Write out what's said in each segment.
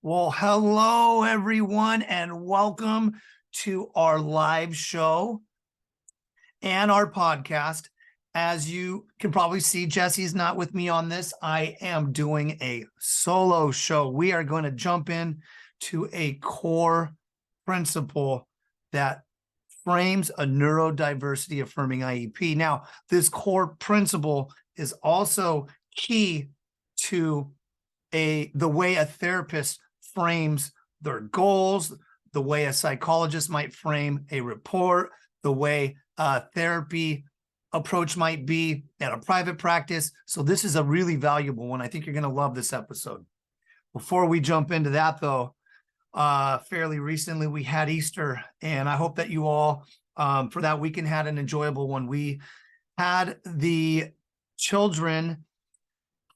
Well, hello, everyone, and welcome to our live show and our podcast. As you can probably see, Jesse's not with me on this. I am doing a solo show. We are going to jump in to a core principle that frames a neurodiversity affirming IEP. Now, this core principle is also key to the way a therapist frames their goals, the way a psychologist might frame a report, the way a therapy approach might be at a private practice. So this is a really valuable one. I think you're going to love this episode. Before we jump into that, though, fairly recently we had Easter, and I hope that you all for that weekend had an enjoyable one. We had the children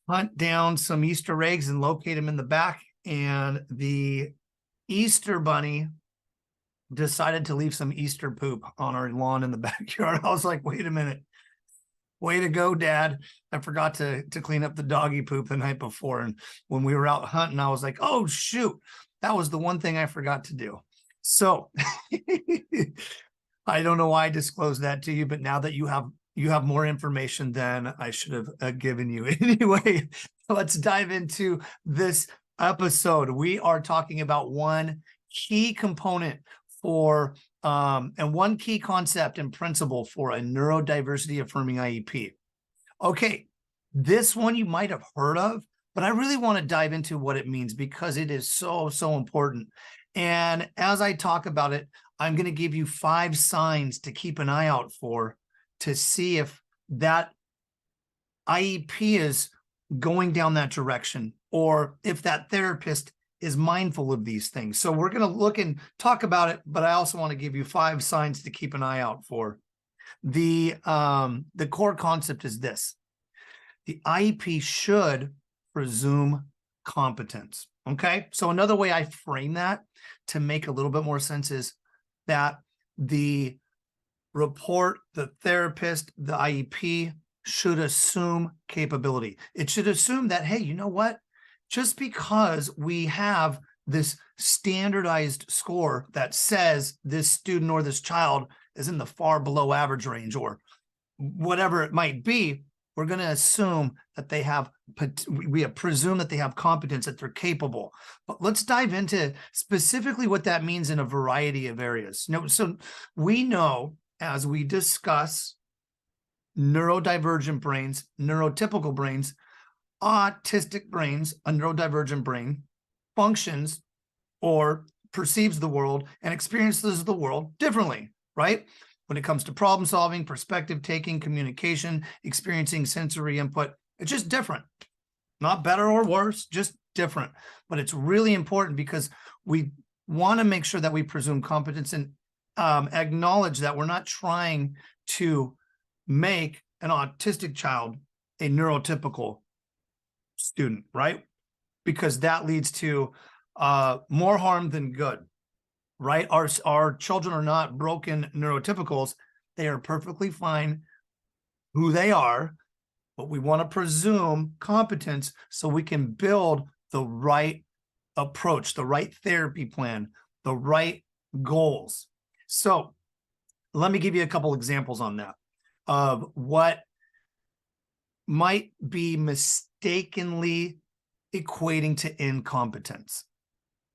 hunt down some Easter eggs and locate them in the back, and the Easter bunny decided to leave some Easter poop on our lawn in the backyard. I was like, wait a minute. Way to go, Dad. I forgot to clean up the doggy poop the night before. And when we were out hunting, I was like, oh, shoot. That was the one thing I forgot to do. So I don't know why I disclosed that to you, but now that you have more information than I should have given you. Anyway, let's dive into this episode. We are talking about one key component for and one key concept and principle for a neurodiversity affirming IEP. Okay, this one you might have heard of, but I really want to dive into what it means because it is so important. And as I talk about it, I'm going to give you 5 signs to keep an eye out for to see if that IEP is going down that direction or if that therapist is mindful of these things. So we're going to look and talk about it, but I also want to give you 5 signs to keep an eye out for. The core concept is this: the IEP should presume competence. Okay. So another way I frame that to make a little bit more sense is that the report, the therapist, the IEP should assume capability. It should assume that, hey, you know what? Just because we have this standardized score that says this student or this child is in the far below average range or whatever it might be, we're going to assume that they have, we presume that they have competence, that they're capable. But let's dive into specifically what that means in a variety of areas. So we know as we discuss neurodivergent brains, neurotypical brains, autistic brains, a neurodivergent brain functions or perceives the world and experiences the world differently, right? When it comes to problem solving, perspective taking, communication, experiencing sensory input, it's just different. Not better or worse, just different. But it's really important because we want to make sure that we presume competence and acknowledge that we're not trying to make an autistic child a neurotypical student, right? Because that leads to more harm than good, right? Our children are not broken neurotypicals. They are perfectly fine who they are, but we want to presume competence so we can build the right approach, the right therapy plan, the right goals. So let me give you a couple examples on that of what might be mistakenly equating to incompetence.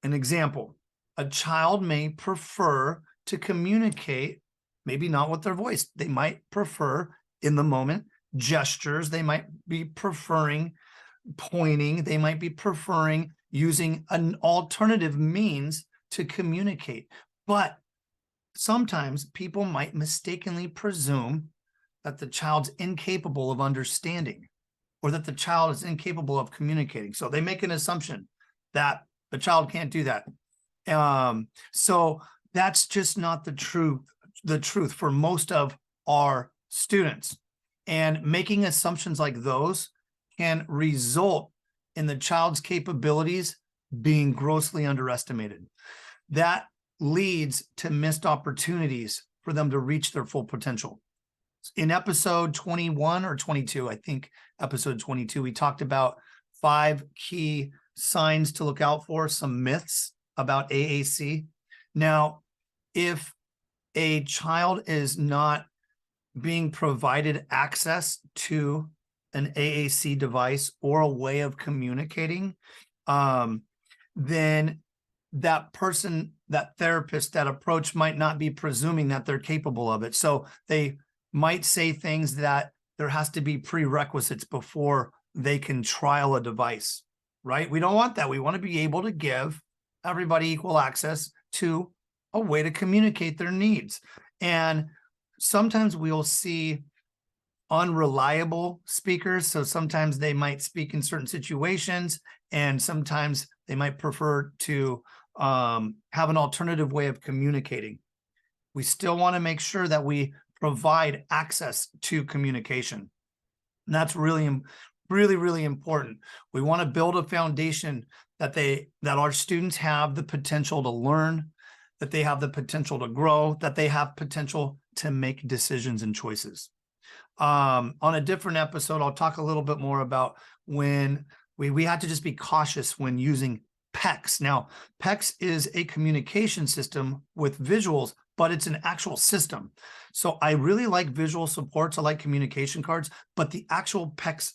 An example: a child may prefer to communicate, maybe not with their voice. They might prefer in the moment gestures. They might be preferring pointing. They might be preferring using an alternative means to communicate. But sometimes people might mistakenly presume that the child's incapable of understanding or that the child is incapable of communicating. So they make an assumption that the child can't do that. So that's just not the truth for most of our students. And making assumptions like those can result in the child's capabilities being grossly underestimated. That leads to missed opportunities for them to reach their full potential. In episode 21 or 22, I think episode 22, we talked about 5 key signs to look out for, some myths about AAC. Now, if a child is not being provided access to an AAC device or a way of communicating, then that person, that therapist, that approach might not be presuming that they're capable of it. So they might say things that there has to be prerequisites before they can trial a device, right? We don't want that. We want to be able to give everybody equal access to a way to communicate their needs. And sometimes we'll see unreliable speakers. So sometimes they might speak in certain situations, and sometimes they might prefer to have an alternative way of communicating. We still want to make sure that we provide access to communication. And that's really, really important. We want to build a foundation that our students have the potential to learn, that they have the potential to grow, that they have potential to make decisions and choices. On a different episode, I'll talk a little bit more about when we had to just be cautious when using PECS. Now, PECS is a communication system with visuals, but it's an actual system. So I really like visual supports. I like communication cards, but the actual PECS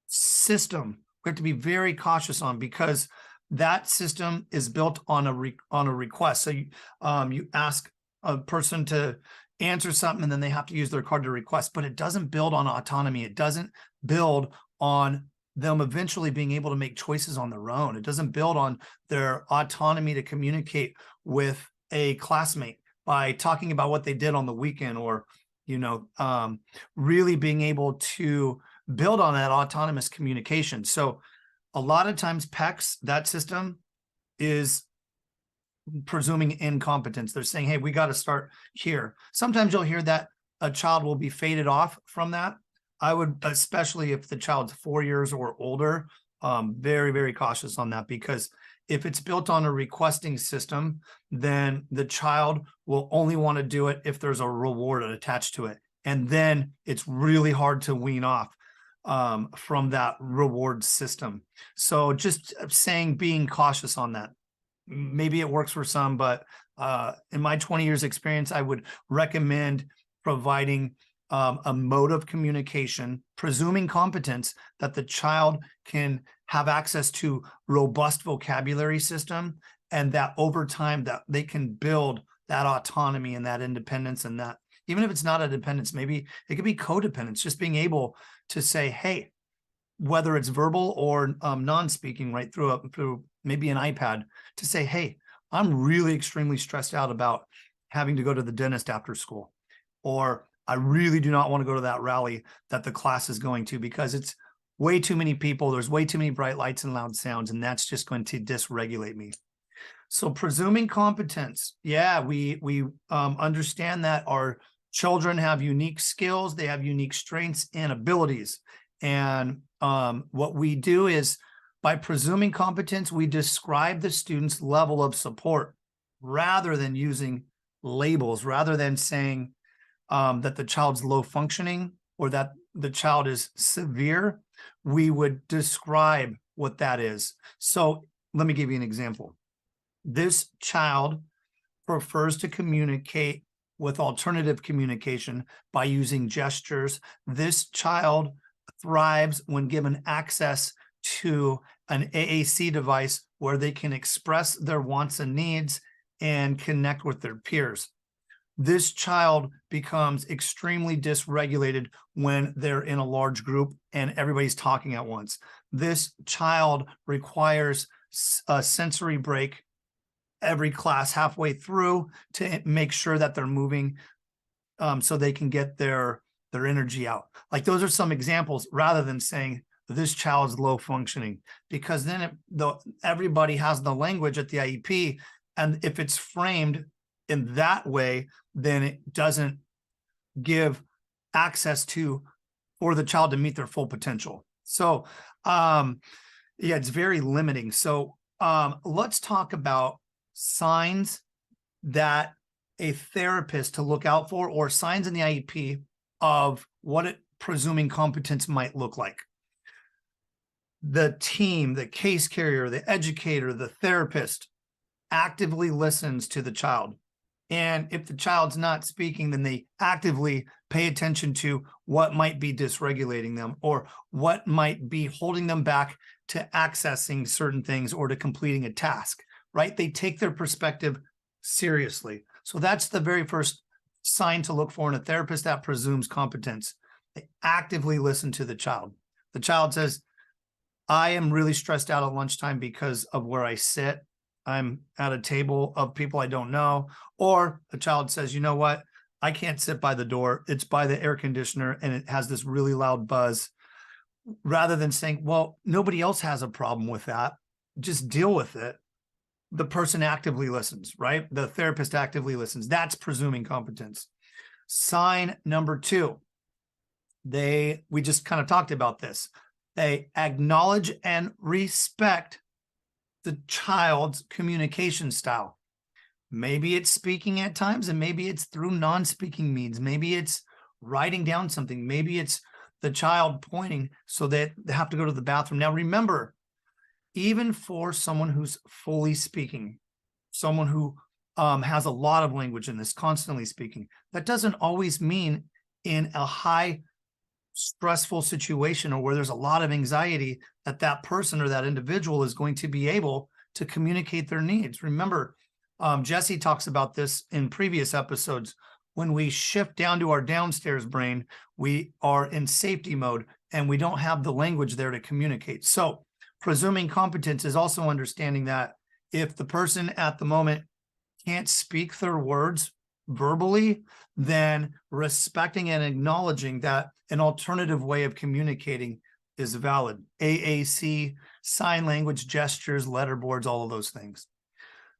system, we have to be very cautious on, because that system is built on a request. So you ask a person to answer something, and then they have to use their card to request, but it doesn't build on autonomy. It doesn't build on them eventually being able to make choices on their own. It doesn't build on their autonomy to communicate with a classmate by talking about what they did on the weekend, or, really being able to build on that autonomous communication. So a lot of times PECS, that system, is presuming incompetence. They're saying, hey, we got to start here. Sometimes you'll hear that a child will be faded off from that. I would, especially if the child's 4 years or older, very, very cautious on that, because if it's built on a requesting system, then the child will only want to do it if there's a reward attached to it. And then it's really hard to wean off from that reward system. So just saying, being cautious on that. Maybe it works for some, but in my 20 years experience, I would recommend providing a mode of communication, presuming competence, that the child can have access to robust vocabulary system, and that over time that they can build that autonomy and that independence, and that even if it's not a dependence, maybe it could be codependence, just being able to say, hey, whether it's verbal or non-speaking, right, through maybe an iPad, to say, hey, I'm really extremely stressed out about having to go to the dentist after school, or I really do not want to go to that rally that the class is going to, because it's way too many people, there's way too many bright lights and loud sounds, and that's just going to dysregulate me. So presuming competence, yeah, we understand that our children have unique skills, they have unique strengths and abilities. And what we do is, by presuming competence, we describe the student's level of support rather than using labels, rather than saying that the child's low functioning or that the child is severe. We would describe what that is. So let me give you an example. This child prefers to communicate with alternative communication by using gestures. This child thrives when given access to an AAC device where they can express their wants and needs and connect with their peers. This child becomes extremely dysregulated when they're in a large group and everybody's talking at once. This child requires a sensory break every class halfway through to make sure that they're moving so they can get their energy out. Like, those are some examples, rather than saying this child's low functioning, because then everybody has the language at the IEP, and if it's framed in that way, then it doesn't give access for the child to meet their full potential. So yeah, it's very limiting. So let's talk about signs that a therapist to look out for, or signs in the IEP of what presuming competence might look like. the team, the case carrier, the educator, the therapist actively listens to the child. And if the child's not speaking, then they actively pay attention to what might be dysregulating them or what might be holding them back to accessing certain things or to completing a task, right? They take their perspective seriously. So that's the very first sign to look for in a therapist that presumes competence. They actively listen to the child. The child says, I am really stressed out at lunchtime because of where I sit. I'm at a table of people I don't know. Or a child says, you know what? I can't sit by the door. It's by the air conditioner and it has this really loud buzz. Rather than saying, well, nobody else has a problem with that. Just deal with it. The person actively listens, right? The therapist actively listens. That's presuming competence. Sign number 2. We just kind of talked about this. They acknowledge and respect the child's communication style. Maybe it's speaking at times, and maybe it's through non-speaking means. Maybe it's writing down something. Maybe it's the child pointing so that they have to go to the bathroom. Now, remember, even for someone who's fully speaking, someone who has a lot of language and is constantly speaking, that doesn't always mean in a high stressful situation or where there's a lot of anxiety that person or that individual is going to be able to communicate their needs. Remember, Jesse talks about this in previous episodes. When we shift down to our downstairs brain, we are in safety mode and we don't have the language there to communicate. So presuming competence is also understanding that if the person at the moment can't speak their words verbally, then respecting and acknowledging that an alternative way of communicating is valid. AAC, sign language, gestures, letterboards, all of those things.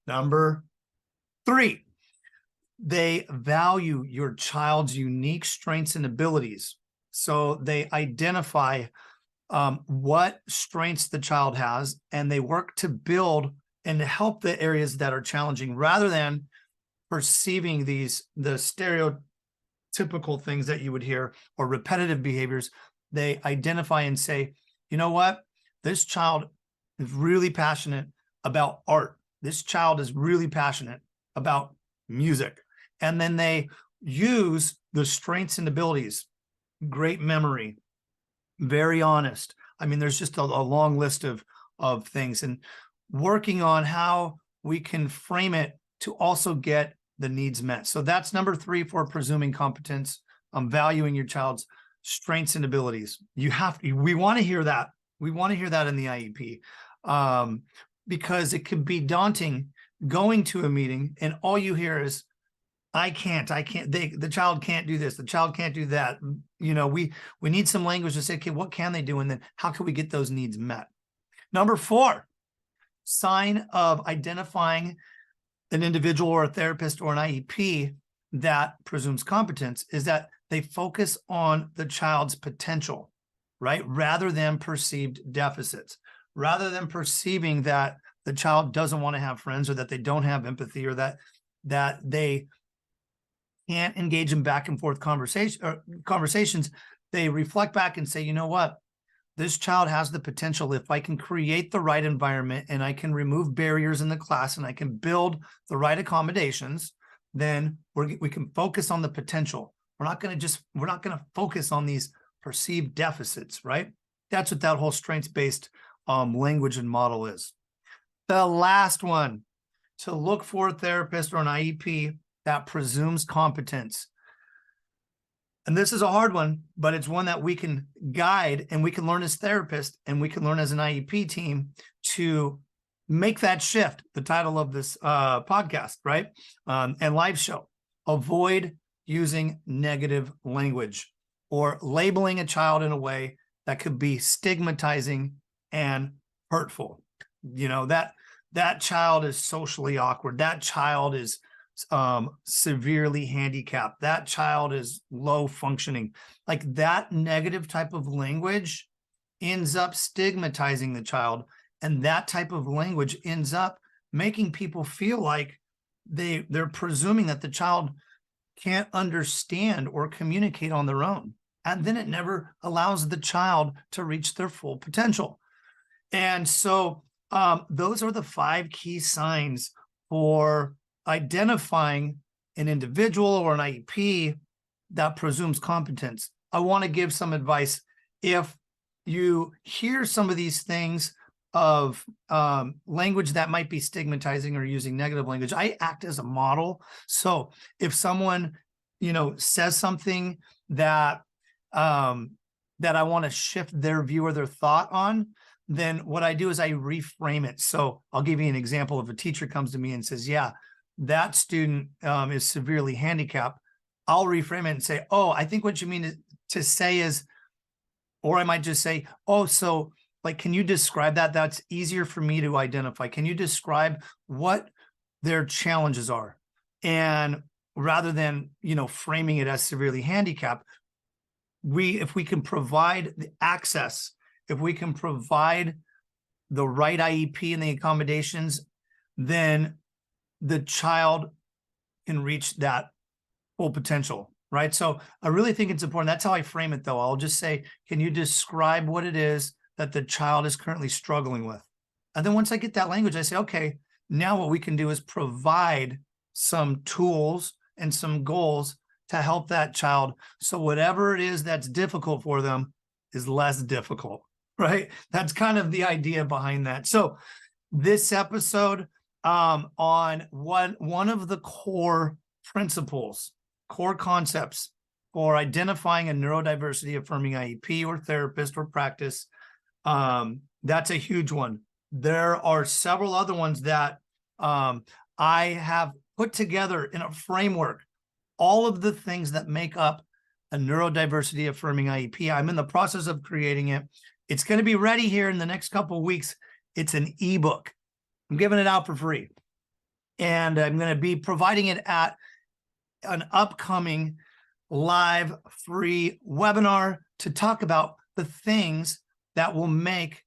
Number 3, they value your child's unique strengths and abilities. So they identify what strengths the child has, and they work to build and to help the areas that are challenging rather than perceiving the stereotypical things that you would hear or repetitive behaviors. They identify and say, you know what? This child is really passionate about art. This child is really passionate about music. And then they use the strengths and abilities, great memory, very honest. I mean, there's just a long list of things, and working on how we can frame it to also get the needs met. So that's number 3 for presuming competence, valuing your child's strengths and abilities. We want to hear that. We want to hear that in the IEP, because it can be daunting going to a meeting and all you hear is, I can't, the child can't do this, the child can't do that. You know, we need some language to say, okay, what can they do? And then how can we get those needs met? Number 4, sign of identifying an individual or a therapist or an IEP that presumes competence is that they focus on the child's potential, right? Rather than perceived deficits, rather than perceiving that the child doesn't want to have friends or that they don't have empathy or that they can't engage in back and forth conversations. They reflect back and say, you know what? This child has the potential. If I can create the right environment and I can remove barriers in the class and I can build the right accommodations, then we can focus on the potential. We're not going to focus on these perceived deficits, right? That's what that whole strengths-based language and model is. The last one, to look for a therapist or an IEP that presumes competence. And this is a hard one, but it's one that we can guide and we can learn as therapists and we can learn as an IEP team to make that shift. The title of this podcast, right? And live show, avoid using negative language or labeling a child in a way that could be stigmatizing and hurtful. You know, that child is socially awkward. That child is severely handicapped. That child is low functioning. Like that negative type of language ends up stigmatizing the child. And that type of language ends up making people feel like they're presuming that the child can't understand or communicate on their own. And then it never allows the child to reach their full potential. And so those are the 5 key signs for identifying an individual or an IEP that presumes competence. I want to give some advice. If you hear some of these things of language that might be stigmatizing or using negative language, I act as a model. So if someone, says something that that I want to shift their view or their thought on, then what I do is I reframe it. So I'll give you an example. If a teacher comes to me and says, yeah, that student is severely handicapped, I'll reframe it and say, oh, I think what you mean to say is, or I might just say, oh, so like, can you describe that? That's easier for me to identify. Can you describe what their challenges are? And rather than, framing it as severely handicapped, if we can provide the access, if we can provide the right IEP and the accommodations, then the child can reach that full potential, right? So I really think it's important. That's how I frame it, though. I'll just say, can you describe what it is that the child is currently struggling with? And then once I get that language, I say, okay, now what we can do is provide some tools and some goals to help that child. So whatever it is that's difficult for them is less difficult, right? That's kind of the idea behind that. So this episode on one of the core principles, core concepts for identifying a neurodiversity affirming IEP or therapist or practice, that's a huge one. There are several other ones that I have put together in a framework, all of the things that make up a neurodiversity affirming IEP. I'm in the process of creating it. It's going to be ready here in the next couple of weeks. It's an ebook. I'm giving it out for free. And I'm going to be providing it at an upcoming live free webinar to talk about the things that will make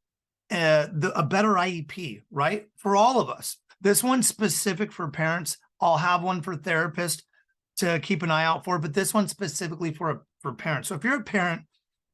a better IEP, right? For all of us. This one's specific for parents. I'll have one for therapists to keep an eye out for, but this one's specifically for parents. So if you're a parent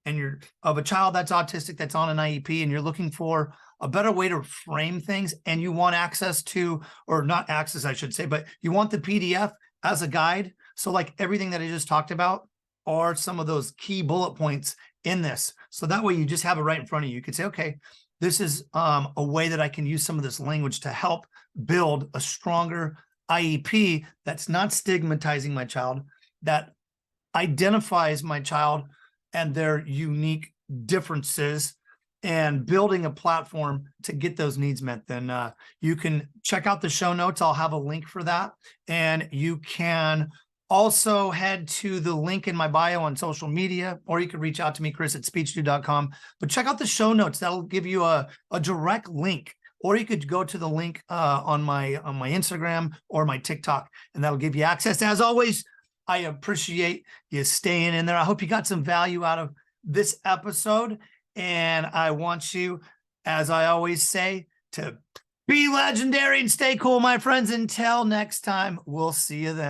and you're of a child that's autistic, that's on an IEP, and you're looking for a better way to frame things, and you want access to, or not access, I should say, but you want the PDF as a guide. So like everything that I just talked about are some of those key bullet points in this. So that way you just have it right in front of you. You could say, okay, this is a way that I can use some of this language to help build a stronger IEP that's not stigmatizing my child, that identifies my child and their unique differences, and building a platform to get those needs met. Then you can check out the show notes. I'll have a link for that. And you can also head to the link in my bio on social media, or you can reach out to me, chris@speechdo.com. But check out the show notes. That'll give you a direct link. Or you could go to the link on my Instagram or my TikTok, and that'll give you access. As always, I appreciate you staying in there. I hope you got some value out of this episode. And I want you, as I always say, to be legendary and stay cool, my friends. Until next time, we'll see you then.